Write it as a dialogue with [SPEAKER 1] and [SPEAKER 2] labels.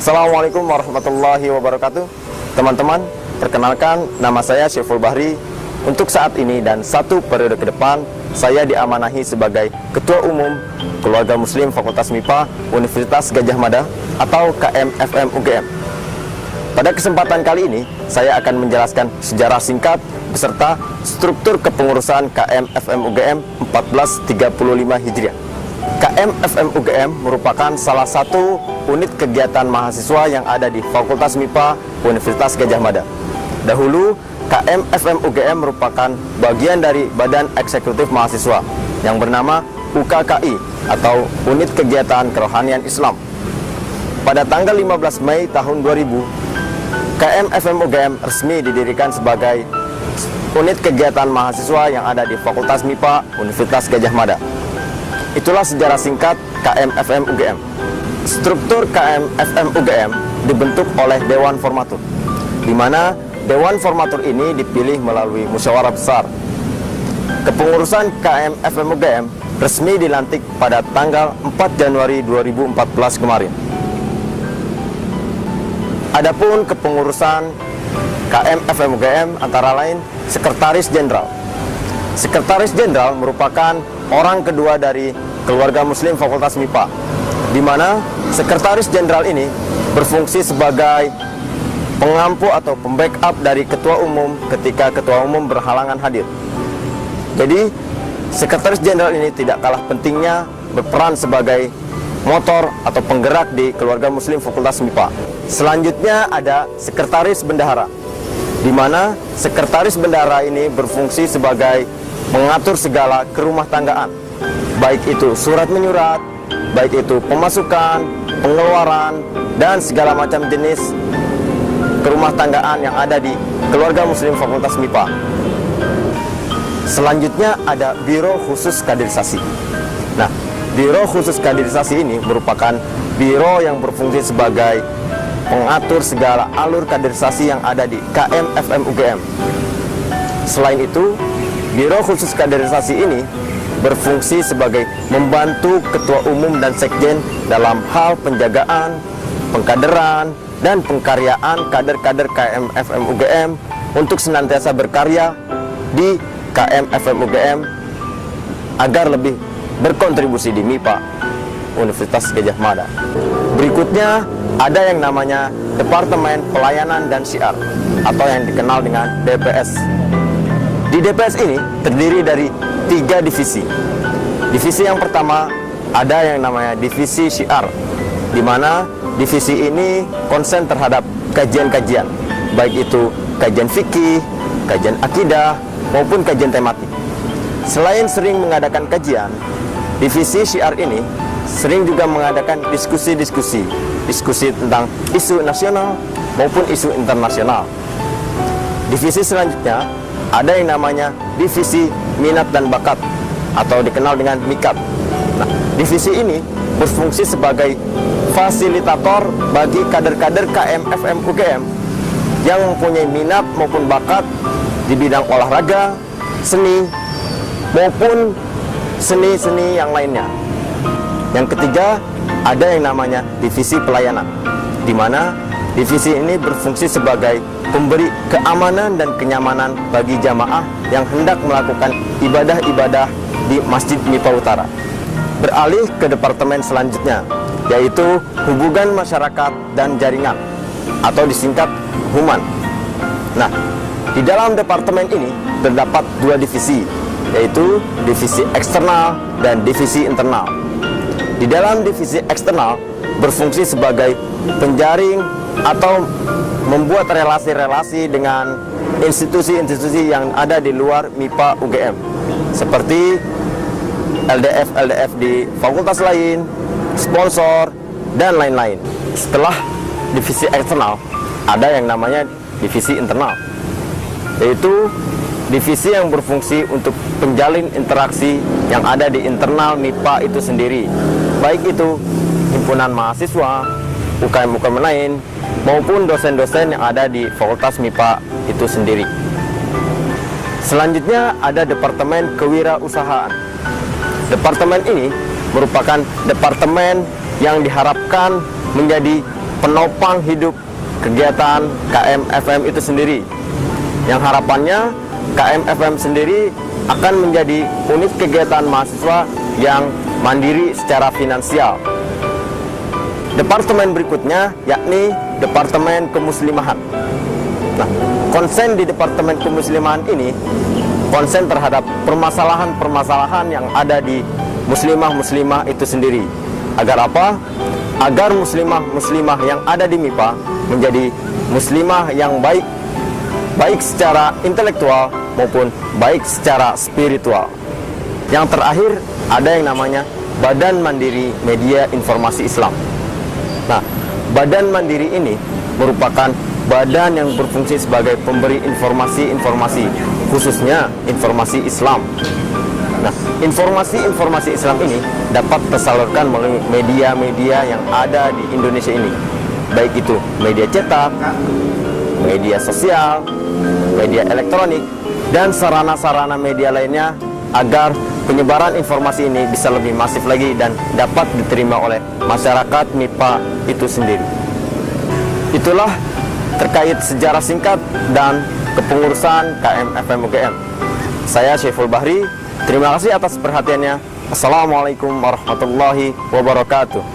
[SPEAKER 1] Assalamualaikum warahmatullahi wabarakatuh. Teman-teman, perkenalkan nama saya Syeful Bahri. Untuk saat ini dan satu periode ke depan, saya diamanahi sebagai Ketua Umum Keluarga Muslim Fakultas MIPA Universitas Gadjah Mada atau KMFM UGM. Pada kesempatan kali ini, saya akan menjelaskan sejarah singkat beserta struktur kepengurusan KMFM UGM 1435 Hijriah. KMFM UGM merupakan salah satu unit kegiatan mahasiswa yang ada di Fakultas MIPA Universitas Gadjah Mada. Dahulu, KMFM UGM merupakan bagian dari Badan Eksekutif Mahasiswa yang bernama UKKI atau Unit Kegiatan Kerohanian Islam. Pada tanggal 15 Mei tahun 2000, KMFM UGM resmi didirikan sebagai unit kegiatan mahasiswa yang ada di Fakultas MIPA Universitas Gadjah Mada. Itulah sejarah singkat KMFM UGM. Struktur KMFM UGM dibentuk oleh Dewan Formatur, di mana Dewan Formatur ini dipilih melalui musyawarah besar. Kepengurusan KMFM UGM resmi dilantik pada tanggal 4 Januari 2014 kemarin. Adapun kepengurusan KMFM UGM antara lain Sekretaris Jenderal. Sekretaris Jenderal merupakan orang kedua dari keluarga Muslim Fakultas MIPA, di mana Sekretaris Jenderal ini berfungsi sebagai pengampu atau pembackup dari Ketua Umum ketika Ketua Umum berhalangan hadir. Jadi, Sekretaris Jenderal ini tidak kalah pentingnya berperan sebagai motor atau penggerak di keluarga Muslim Fakultas MIPA. Selanjutnya ada Sekretaris Bendahara, di mana Sekretaris Bendahara ini berfungsi sebagai mengatur segala kerumah tanggaan, baik itu surat menyurat, baik itu pemasukan, pengeluaran, dan segala macam jenis kerumah tanggaan yang ada di keluarga Muslim Fakultas MIPA. Selanjutnya ada Biro Khusus Kaderisasi. Nah, Biro Khusus Kaderisasi ini merupakan biro yang berfungsi sebagai pengatur segala alur kaderisasi yang ada di KMFM UGM. Selain itu, Biro Khusus Kaderisasi ini berfungsi sebagai membantu Ketua Umum dan Sekjen dalam hal penjagaan, pengkaderan, dan pengkaryaan kader-kader KMFM UGM untuk senantiasa berkarya di KMFM UGM agar lebih berkontribusi di MIPA Universitas Gadjah Mada. Berikutnya ada yang namanya Departemen Pelayanan dan Syiar atau yang dikenal dengan DPS. Di DPS ini terdiri dari 3 divisi. Divisi yang pertama ada yang namanya Divisi Syiar, di mana divisi ini konsen terhadap kajian-kajian, baik itu kajian fikih, kajian akidah, maupun kajian tematik. Selain sering mengadakan kajian, Divisi Syiar ini sering juga mengadakan diskusi tentang isu nasional maupun isu internasional. Divisi selanjutnya ada yang namanya Divisi Minat dan Bakat atau dikenal dengan MIKAT. Nah, divisi ini berfungsi sebagai fasilitator bagi kader-kader KMFM UGM yang mempunyai minat maupun bakat di bidang olahraga, seni, maupun seni-seni yang lainnya. Yang ketiga, ada yang namanya Divisi Pelayanan, di mana divisi ini berfungsi sebagai pemberi keamanan dan kenyamanan bagi jamaah yang hendak melakukan ibadah-ibadah di Masjid MIPA Utara. Beralih ke departemen selanjutnya, yaitu Hubungan Masyarakat dan Jaringan atau disingkat HUMAN. Nah, di dalam departemen ini terdapat 2 divisi, yaitu divisi eksternal dan divisi internal. Di dalam divisi eksternal berfungsi sebagai penjaring atau membuat relasi-relasi dengan institusi-institusi yang ada di luar MIPA UGM, seperti LDF di fakultas lain, sponsor, dan lain-lain. Setelah divisi eksternal, ada yang namanya divisi internal, yaitu divisi yang berfungsi untuk menjalin interaksi yang ada di internal MIPA itu sendiri, baik itu himpunan mahasiswa, UKM-UKM lain, maupun dosen-dosen yang ada di Fakultas MIPA itu sendiri. Selanjutnya ada Departemen Kewirausahaan. Departemen ini merupakan departemen yang diharapkan menjadi penopang hidup kegiatan KMFM itu sendiri, yang harapannya KMFM sendiri akan menjadi unit kegiatan mahasiswa yang mandiri secara finansial. Departemen berikutnya yakni Departemen Kemuslimahan. Nah, konsen di Departemen Kemuslimahan ini konsen terhadap permasalahan-permasalahan yang ada di muslimah-muslimah itu sendiri. Agar apa? Agar muslimah-muslimah yang ada di MIPA menjadi muslimah yang baik, baik secara intelektual maupun baik secara spiritual. Yang terakhir ada yang namanya Badan Mandiri Media Informasi Islam. Nah, Badan Mandiri ini merupakan badan yang berfungsi sebagai pemberi informasi-informasi, khususnya informasi Islam. Nah, informasi-informasi Islam ini dapat tersalurkan melalui media-media yang ada di Indonesia ini, baik itu media cetak, media sosial, media elektronik, dan sarana-sarana media lainnya, agar penyebaran informasi ini bisa lebih masif lagi dan dapat diterima oleh masyarakat MIPA itu sendiri. Itulah terkait sejarah singkat dan kepengurusan KMFM UGM. Saya Syaiful Bahri, terima kasih atas perhatiannya. Assalamualaikum warahmatullahi wabarakatuh.